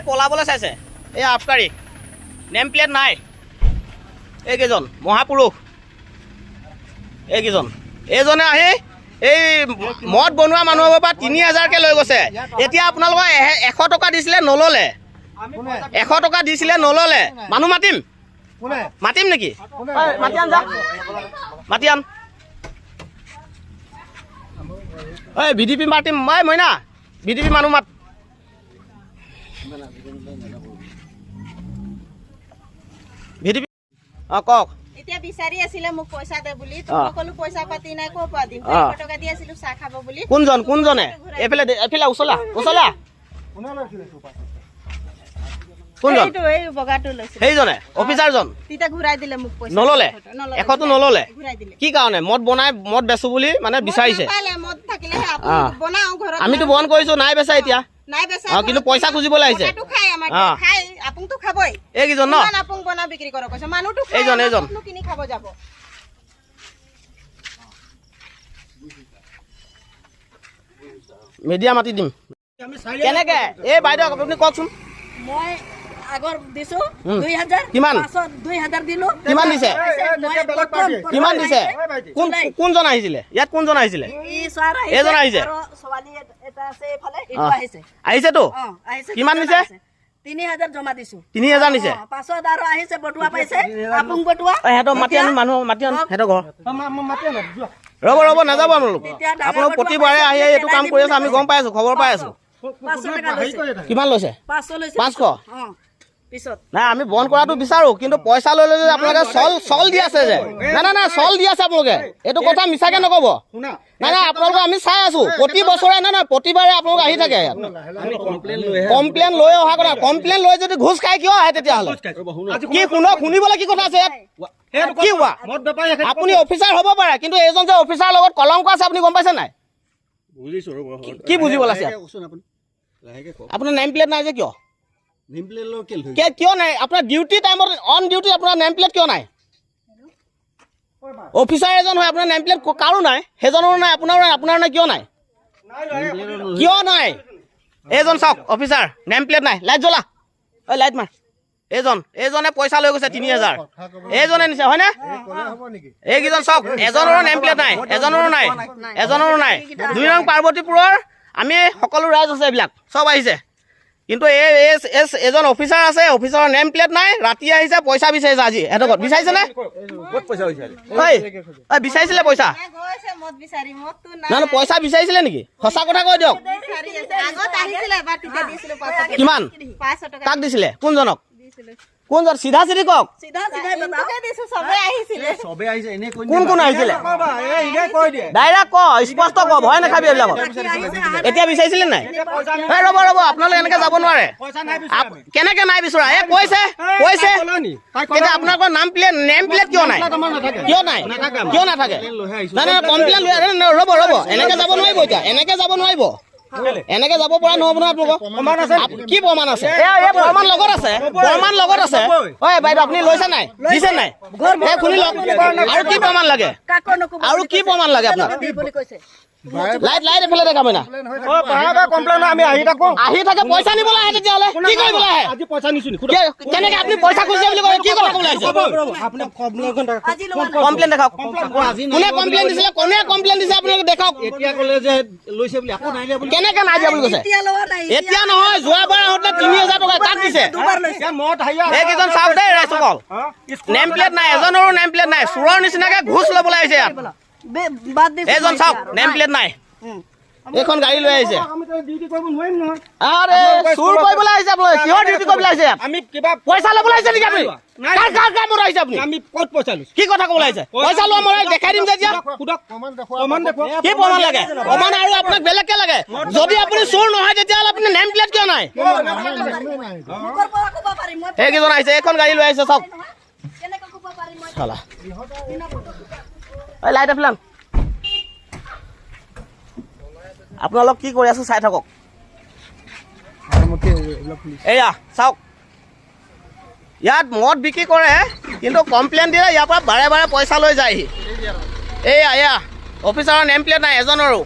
পলাবলৈ চাইছে এই আবকাৰী নেম প্লেট নাই এইকেইজন মহাপুৰুষ এইকেইজন এইজনে আহি এই মদ বনোৱা মানুহৰ পৰা ৩০০০কে লৈ গৈছে এতিয়া আপোনালোকৰ ১০০ টকা দিছিলে নললে ১০০ টকা দিছিলে নললে মানুহ মাতিম নেকি মাতি আন যা মাতি আন ঐ ভিডিপি মাতিম মইনা ভিডিপি মানুহ মাত ভিডিপি কওক এতিয়া বিচাৰি আছিলে মোক পইচা দে বুলি সকলো পইচা পাতি নাই ক' পৰা দিম 100 টকা দি আছিলো চাহ খাব বুলি কোনজনে এফালে উছলা কোনজন এই বগাটো লৈছে সেইজনে অফিচাৰজন তিতা ঘূৰাই দিলে মোক পইচা নললে 100টো নললে ঘূৰাই দিলে কি কাৰণে মদ বেচো বুলি মানে বিচাৰিছে মদ থাকিলে আপুনি বনাও ঘৰত আমিতো বন্ধ কৰিছো নাই বেচা এতিয়া নাই বেচা কিন্তু পইচা খুজিবলৈ আহিছে খাই আমাক খাই আপুনটো খাবই এইজন ন আপুন বনা বিক্ৰী কৰক কৈছে মানুহটো এইজন কিনি খাব যাব মিডিয়া মাতি দিম কেনেকে এই বাইদেউ আপুনি কওকচোন মই আগৰ দিছো 2000 কিমান 2000 দিলো কিমান দিছে কিমান দিছে কোনজন আহিছিলে ইয়াত কোনজন আহিছিলে এইজন আহিছে ছোৱালী এটা আছে এফালে ইটো আহিছে আহিছে তো কিমান দিছে 3000 জমা দিছো 3000 দিছে পাছত আৰু আহিছে বটুৱা পাইছে আপুং বটুৱা হেটো মাতি আন মানুহ মাতি আন হেটো ঘৰ ৰ'ব নাযাব আপোনালোক প্ৰতিবাৰে আহি এইটো কাম কৰি আছে আমি গম পাই আছো খবৰ পাই আছো 500 টাকা লৈছে কিমান লৈছে 500 লৈছে 500 পিছত নাই আমি বন্ধ কৰাটো বিচাৰো কিন্তু পইচা লৈ লৈ আপোনালোকে চল দি আছে যে না চল দি আছে আপোনালোকে এইটো কথা মিছাকে নকব নাই আপোনালোকে আমি চাই আছো প্ৰতি বছৰে না প্ৰতিবাৰে আপোনালোক আহি থাকে কমপ্লেইন লৈ অহা কথা কমপ্লেইন লৈ যদি ঘুষ খাই কিয় আহে তেতিয়াহ'লে কি শুনিবলৈ কি কথা আছে ইয়াত কি হোৱা আপুনি অফিচাৰ হ'ব পাৰে কিন্তু এইজন যে অফিচাৰৰ লগত কলংক আছে আপুনি গম পাইছে নাই কি বুজিবলৈ আছে আপোনাৰ নেম প্লেট নাই যে কিয় কিয় নাই আপোনাৰ ডিউটি টাইমত অন ডিউটি আপোনাৰ নেম প্লেট কিয় নাই অফিচাৰ এজন হয় আপোনাৰ নেম প্লেট কাৰো নাই সেইজনৰো নাই আপোনাৰ নাই কিয় নাই এইজন চাওক অফিচাৰ নেম প্লেট নাই লাইট জ্বলা ঐ লাইট মাৰ এইজনে পইচা লৈ গৈছে 3000 এইজনে নিছে হয়নে এইকেইজন চাওক এজনৰো নেম প্লেট নাই এজনৰো নাই 2 নং পাৰ্বতীপুৰৰ আমি সকলো ৰাইজ আছে এইবিলাক চব আহিছে কিন্তু এজন অফিচাৰ আছে অফিচাৰৰ নেম প্লেট নাই ৰাতি আহিছে পইচা বিচাৰিছে আজি এটো ক'ত বিচাৰিছে নে ক'ত পইচা বিচাৰিলে বিচাৰিছিলে পইচা না পইচা বিচাৰিছিলে নেকি সঁচা কথা কৈ দিয়ক কিমান কাক দিছিলে কোনজন চিধা চিধি কওক কোন আহিছিলে ডাইৰেক্ট ক স্পষ্ট ক ভয় নাখাবি এইবিলাকত এতিয়া বিচাৰিছিলে নাই ৰ'ব আপোনালোকে এনেকে যাব নোৱাৰে কেনেকে নাই বিচৰা কৈছে এতিয়া আপোনালোকৰ নেম প্লেট কিয় নাথাকে নাই কমপ্লেইন লৈ ৰ'ব এনেকে যাব নোৱাৰিব এতিয়া এনেকে যাব পৰা নহ'ব নহয় আপোনালোকৰ কি প্ৰমাণ আছে প্ৰমাণ লগত আছে ঐ বাইদেউ আপুনি লৈছে নাই দিছে নাই শুনি লওক আৰু কি প্ৰমাণ লাগে আপোনাক লাইট এফালে দেখা মই না আহি থাকে পইচা নিবলৈ আহে তেতিয়াহ'লে কি কৰিবলৈ আহে কেনেকে আপুনি পইচা খুজিছে বুলি কয় কি কথা ক'বলৈ আহিছে কমপ্লেইন দেখাওক কোনে কমপ্লেইন দিছে আপোনালোকে দেখাওক কেনেকে নাই দিয়া বুলি কৈছে এতিয়া নহয় যোৱাবাৰ আহোঁতে 3000 টকা কাক দিছে এইকেইজন চাওক দেই ৰাইজসকল নেম প্লেট নাই এজনৰো নেম প্লেট নাই চোৰৰ নিচিনাকে ঘুষ ল'বলৈ আহিছে ইয়াত এইজন চাওক নেম প্লেট নাই এইখন গাড়ী লৈ আহিছে আৰে চুৰ কৰিবলৈ আহিছে আপোনালোকে কিহৰ ডিউটি কৰিবলৈ আহিছে আমি কিবা পইচা ল'বলৈ আহিছে নেকি আপুনি কাৰ কামত আহিছে আপুনি আমি ক'ত পইচা লৈছো কি কথা ক'বলৈ আহিছে পইচা লোৱা মই দেখাই দিম যে এতিয়া কি প্ৰমাণ লাগে প্ৰমাণ আৰু আপোনাক বেলেগকে লাগে যদি আপুনি চুৰ নহয় তেতিয়াহ'লে আপুনি নেম প্লেট কিয় নাই সেইকেইজন আহিছে এইখন গাড়ী লৈ আহিছে চাওক লাইট এফালে আপোনালোক কি কৰি আছো চাই থাকক এয়া চাওক ইয়াত মদ বিক্ৰী কৰে কিন্তু কমপ্লেইন দিলে ইয়াৰ পৰা বাৰে বাৰে পইচা লৈ যায়হি এয়া অফিচাৰৰ নেম প্লেট নাই এজনৰো